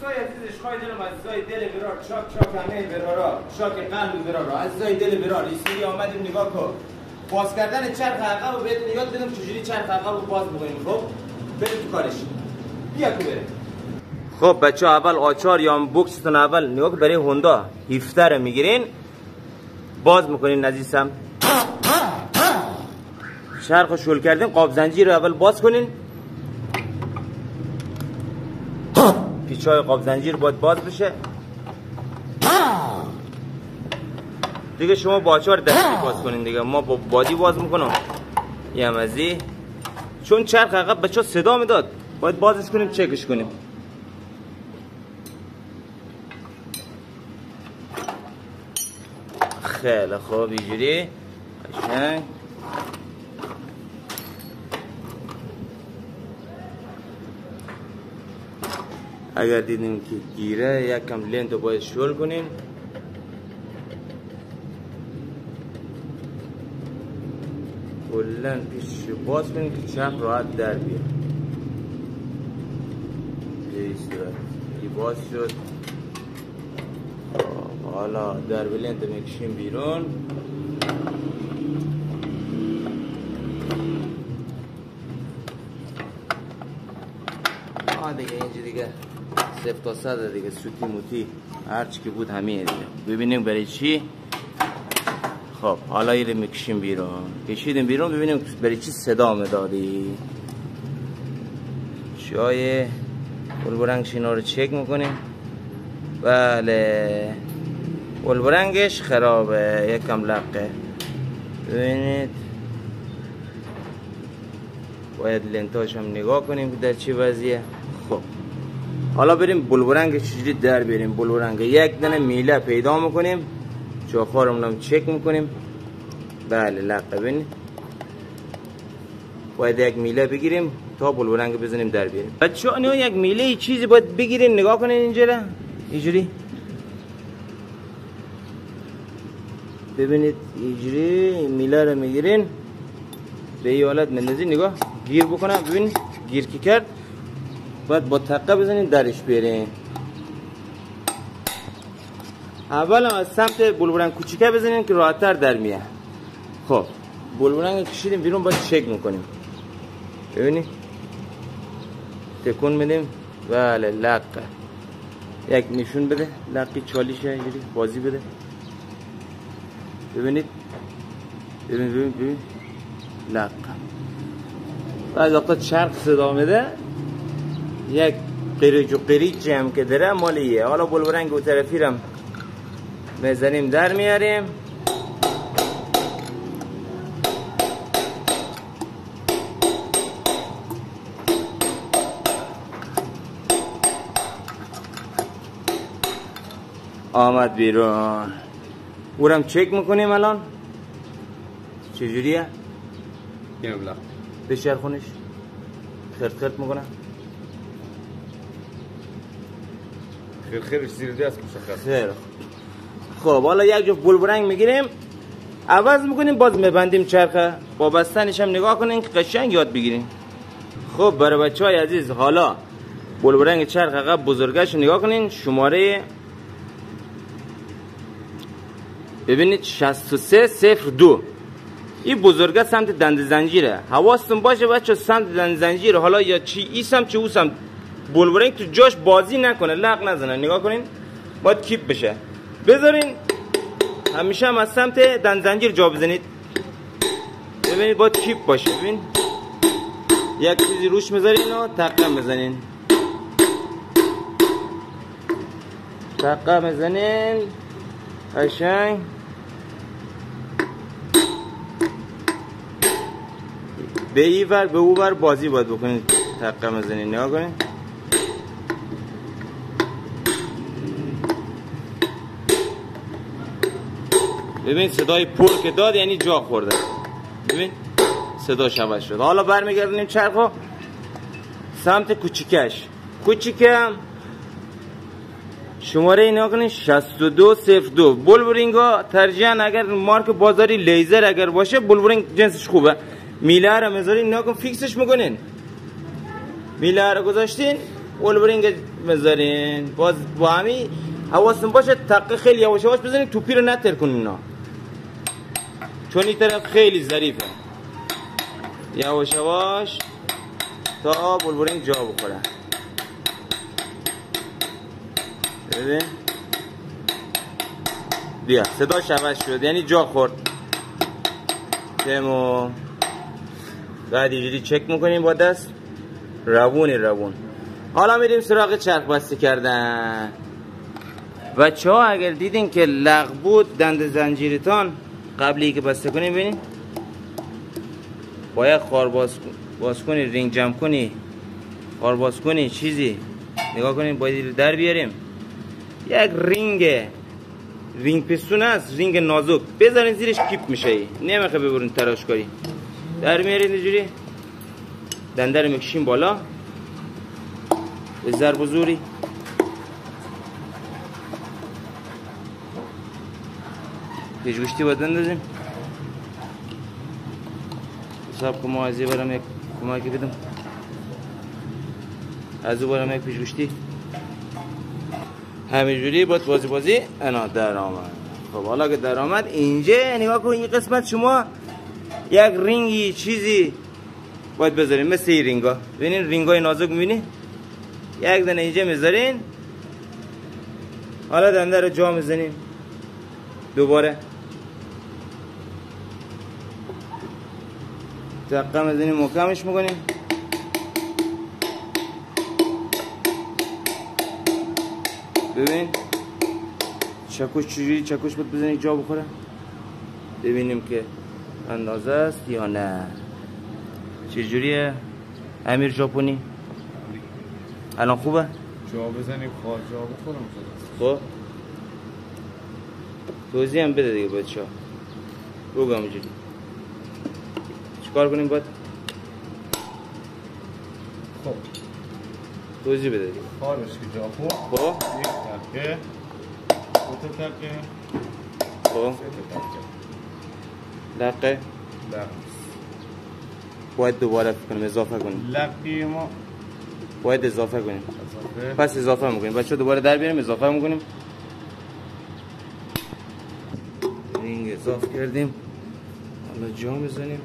دوستای عزیز اشخای دلم عزیزای دل برار چاک همه برارا شاک قلب برارا عزیزای دل برار ایسوری آمدیم نگاه کن باز کردن چرخ عقب و بهتون یاد بدم چجوری چرخ عقب رو باز می‌کنیم. خب بریم تو کارش. بیا که بریم. خب بچه‌ها اول آچار یا بوکستون اول نگاه برای هوندا 17 رو میگیرین باز می‌کنین عزیزم. چرخ شل کردین قاب زنجیر رو اول باز کنین. پیچای قاب زنجیر باید باز بشه دیگه. شما با آچار دستی باز کنین دیگه، ما با بادی باز میکنم یه مزی چون چرخ عقب بچه صدا میداد باید بازش کنیم چکش کنیم. خیلی خوب اینجوری قشنگ. اگر دیدین که گیره یک کم لنت رو باید شل کنین. کلن پیش باز کنین که چرخ راحت در بیاد. به این صورت این باز شد. حالا در لنت میکشیم بیرون. دیگه اینجا دیگه 0 تا 100 دیگه سوتی موتی هرچی که بود همین دیگه. ببینیم برای چی. خب حالا این رو میکشیم بیرون. کشیدیم بیرون ببینیم برای چی صدا میدادی. جای بلبرنگش اینا رو چک میکنیم. بله بلبرنگش خرابه یکم لقه. ببینید باید لنتاش هم نگاه کنیم در چی وضعیه. خب حالا بریم بلبرنگ چجوری در بریم. بلبرنگ یک دونه میله پیدا میکنیم چاخارمون هم چک میکنیم. بله لقه ببینید باید یک میله بگیریم تا بلبرنگ بزنیم در بیاریم. بچه‌ها نه یک میله چیزی باید بگیرین نگاه کنین اینجا اینجوری ببینید. اینجوری میله رو میگیرین به این حالت مندازین نگاه گیر بکنم. ببینید گیر کی کرد باید با تقه بزنین درش بیارین. اول هم از سمت بلبرنگ کوچیکه بزنین که راحت‌تر در میاد. خب بلبرنگ کشیدیم بیرون باید چک میکنیم. ببینید تکون میدیم. بله لقه یک نشون بده لقی چالیشه اینجوری بازی بده. ببینید ببینید لقه. بعد وقتا چرخ صدا میده یک قریج و قریج هم که داره مالیه. حالا بلبرنگ اون طرفی رو میزنیم در میاریم. آمد بیرون. اونم چک میکنیم الان چجوریه. اینو بلا بچرخونش خرد خرد میکنه. خیر زیر دست مشخص. خیر. خب حالا یک جفت بلبرنگ میگیریم عوض میکنیم باز میبندیم چرخه. با بستنش هم نگاه کنین که قشنگ یاد بگیرین. خب برای بچهای عزیز حالا بلبرنگ چرخ عقب بزرگش نگاه کنین. شماره ببینید 6302 این بزرگه سمت دنده زنجیره. حواستون باشه بچه سمت دنده زنجیره. حالا یا چی ایسم چه اوسم بلبرنگ تو جاش بازی نکنه لق نزنه. نگاه کنین باید کیپ بشه. بذارین همیشه هم از سمت دنده زنجیر جا بزنید. ببینید باید کیپ باشه. ببین یک چیزی روش میذارین و تقه میزنین. تقه میزنین قشنگ. به این ور به او ور بازی باید بکنید. تقه میزنین نگاه کنین. ببین صدای پر که داد یعنی جا خورده. ببین صداش عوض شد. حالا برمیگردونیم چرخو سمت کوچیکش. کوچیکم شماره اینا کنین 6202. بلبرینگا ترجیحاً اگر مارک بازاری لیزر اگر باشه بلبرینگ جنسش خوبه. میله رو میذارین اینا کن فیکسش میکنین. میله رو گذاشتین ولبرینگ بذارین. باز با همین حواستون باشه تقه خیلی یواش یواش بزنین، توپی رو نتر کنین اینا، چون این طرف خیلی ظریفه. یواش یواش تا ولبرینگ جا بخوره. ببین بیا صداش عوض شد، یعنی جا خورد. تمو بعد اینجوری چک میکنیم با دست، روون. حالا میریم سراغ چرخ بسته کردن. بچه ها اگر دیدین که لغ بود دنده زنجیرتان قبلی که بسته کنیم، ببینید باید خار باز کنی، رینگ جمع کنی، خار باز کنی، چیزی نگاه کنیم باید در بیاریم. یک رینگ پستون است، رینگ نازک بذارین زیرش کیپ میشه، نمیخواه ببرین تراش کاری. در میارین اینجوری، دنده رو میکشیم بالا به ضرب زوری. پیشگوشتی باید بندازیم. حساب که ما از یه برم یک کمکی بدم، از او برم یک پیشگوشتی. همینجوری باید بازی انا در آمد. خب حالا که در آمد اینجا نگاه کن، این قسمت شما یک رینگی چیزی باید بذارین مثل این رینگا. ببینین رینگای نازک میبینی، یک دونه اینجا میذارین. حالا دنده رو جا میزنیم دوباره، دقیقه میزنیم محکمش میکنیم. ببین چکش چجوری چکش باید بزنیم جا بخوره، ببینیم که اندازه است یا نه. چجوریه امیر ژاپنی؟ الان خوبه؟ جا بزنیم خواه جا بخورم. خب توضیح هم بده دیگه بچه ها، بگم اینجوری چیکار کنیم باید؟ خب توضیح بده دیگه. خارش که جا خورد، خب یک ترکه، دو تا ترکه، خب سه تا ترکه، دقیقه لق. باید دوباره کنیم اضافه کنیم، لقی ما باید اضافه کنیم. اضافه. پس اضافه میکنیم بچه، دوباره در بیاریم اضافه میکنیم. رینگ اضافه کردیم، حالا جا میزنیم.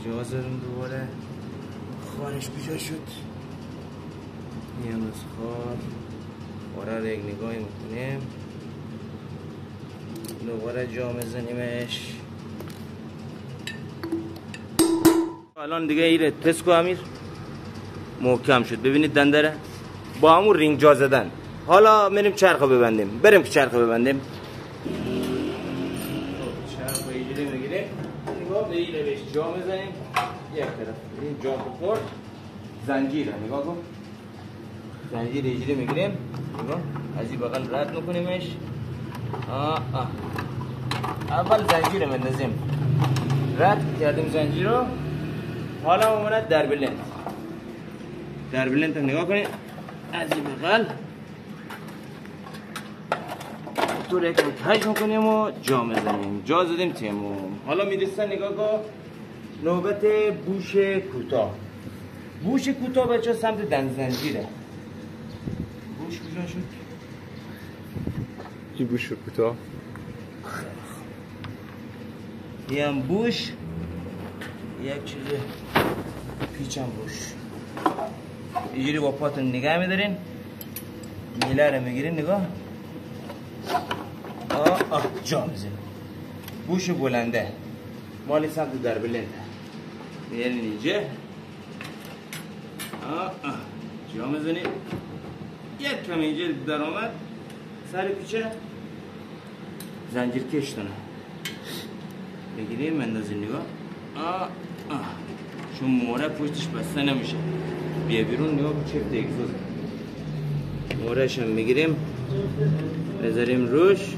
جا زدیم دوباره، خارش کجا شد؟ این از خار دوباره رو یک نگاهی میکنیم، دوباره جا میزنیمش. الان دیگه ایره تسکو امیر محکم شد. ببینید دندره با همون رینگ جا زدن. حالا میریم چرخو ببندیم، بریم که چرخو ببندیم. چرخو اینجوری میگیریم، نگاه به این روش جا میزنیم یک طرف، این جا بخورد زنجیره، نگاه کن زنجیر اینجوری میگیریم، نگاه از این بغل رد میکنیمش. اول زنجیر مندازیم، رد کردیم زنجیر رو. حالا اومد در بلند هم نگاه کنید، از این بغل طور یک کج میکنیم و جا میزنیم. جا زدیم تموم. حالا میرسه نگاه کن نوبت بوش کوتاه. بوش کوتاه بچه سمت دند زنجیره. بوش کجا شد؟ چی بوش کوتاه؟ یه هم بوش، یک چیز پیچم بوش. اینجوری با پاتون نگه میدارین، میله رو میگیرین، نگاه جا میزنین. بوش بلنده مالی سمت در بلنده میرین اینجا، جا میزنین. یک کم اینجا در آمد سر پیچه زنجیر کشتونه بگیریم مندازین، نگاه چون موره پشتش بسته نمیشه، بیا بیرون. نگاه که چفت اگزوز مورهش هم میگیریم بذاریم روش.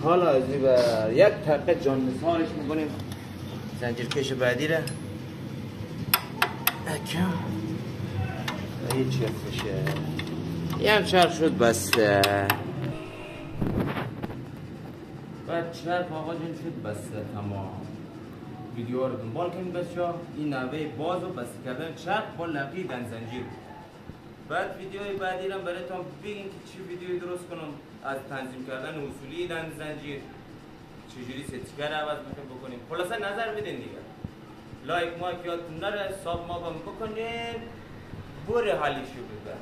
حالا از این بر یک طبقه جان نثارش میکنیم زنجیر کش بعدی را اکم و یه چفشه یه هم چرخ شد بسته. بعد چرخ آقا جون شد بسته تمام. ویدیو رو دنبال کنید بچه‌ها. این نحوه باز و بسته کردن چرخ با لقی زنجیر. بعد ویدیوی بعدی رو براتون بگین که چی ویدیویی درست کنم از تنظیم کردن اصولی زنجیر، چجوری ستیکر عوض بکنیم. خلاصه نظر بدین دیگه. لایک ما یادتون نره، ساب ما بکنین. بره حالی شو بده.